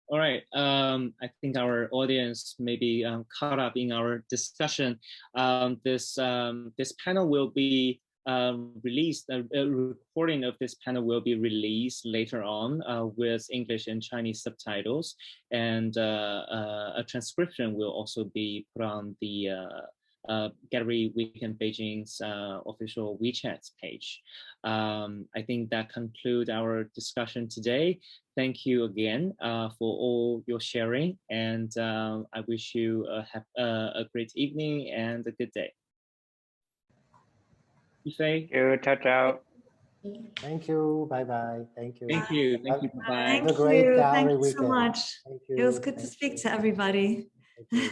All right, I think our audience may be caught up in our discussion. This panel will be released, a recording of this panel will be released later on with English and Chinese subtitles, and a transcription will also be put on the Gallery Weekend Beijing's official WeChat page. I think that concludes our discussion today. Thank you again for all your sharing, and I wish you a great evening and a good day. Yifei? Thank you. Ciao, ciao. Thank you. Bye-bye. Thank you. Thank you. Thank you. Bye-bye. Have a great gallery Thank you weekend. so much. Thank you. It was good to speak to everybody. Thank you.